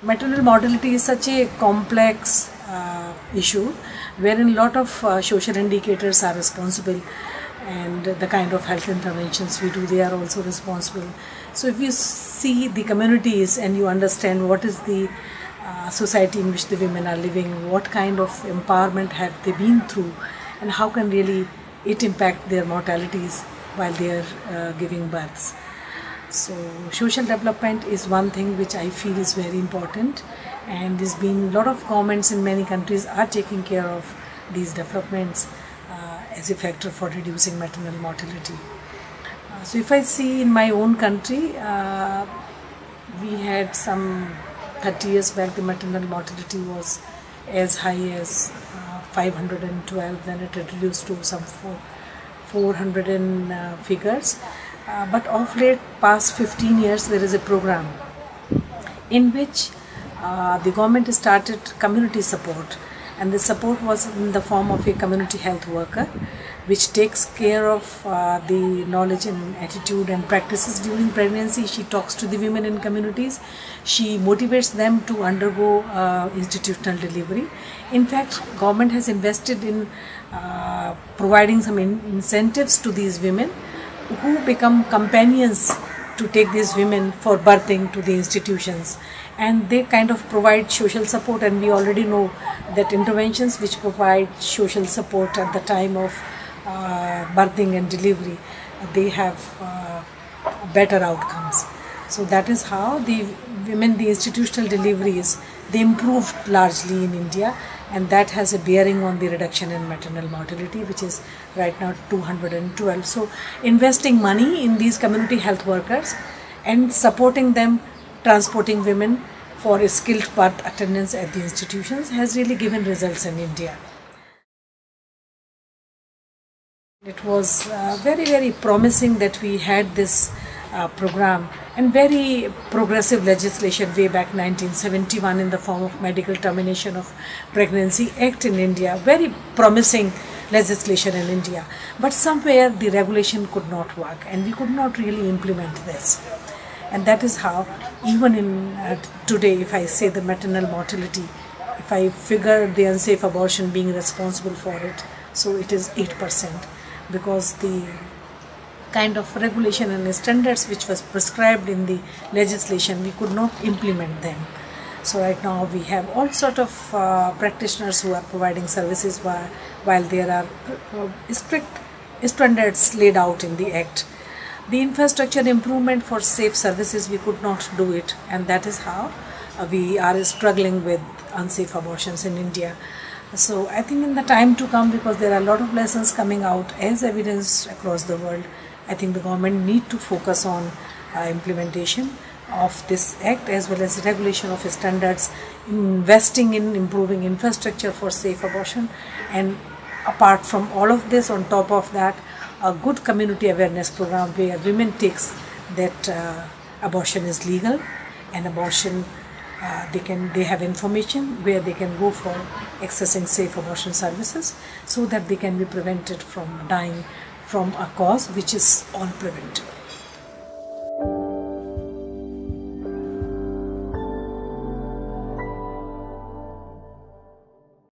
Maternal mortality is such a complex issue wherein a lot of social indicators are responsible, and the kind of health interventions we do, they are also responsible. So if you see the communities and you understand what is the society in which the women are living, what kind of empowerment have they been through, and how can really it impact their mortalities while they are giving births. So social development is one thing which I feel is very important, and there's been a lot of governments in many countries are taking care of these developments as a factor for reducing maternal mortality. So if I see in my own country, we had some 30 years back the maternal mortality was as high as 512, then it reduced to some 400 figures. But of late past 15 years there is a program in which the government started community support, and the support was in the form of a community health worker which takes care of the knowledge and attitude and practices during pregnancy. She talks to the women in communities, she motivates them to undergo institutional delivery. In fact, government has invested in providing some incentives to these women who become companions to take these women for birthing to the institutions, and they kind of provide social support. And we already know that interventions which provide social support at the time of birthing and delivery, they have better outcomes. So that is how the women, the institutional deliveries, they improved largely in India, and that has a bearing on the reduction in maternal mortality, which is right now 212. So investing money in these community health workers and supporting them, transporting women for a skilled birth attendance at the institutions has really given results in India. It was very promising that we had this program, and very progressive legislation way back 1971 in the form of Medical Termination of Pregnancy Act in India. Very promising legislation in India, but somewhere the regulation could not work and we could not really implement this. And that is how even in today, if I say the maternal mortality, if I figure the unsafe abortion being responsible for it, so it is 8%, because the kind of regulation and standards which was prescribed in the legislation, we could not implement them. So right now we have all sort of practitioners who are providing services while there are strict standards laid out in the Act. The infrastructure improvement for safe services, we could not do it, and that is how we are struggling with unsafe abortions in India. So I think in the time to come, because there are a lot of lessons coming out as evidence across the world, I think the government need to focus on implementation of this Act as well as regulation of standards, investing in improving infrastructure for safe abortion, and apart from all of this, on top of that, a good community awareness program where women takes that abortion is legal, and abortion they have information where they can go for accessing safe abortion services, so that they can be prevented from dying from a cause which is all preventable.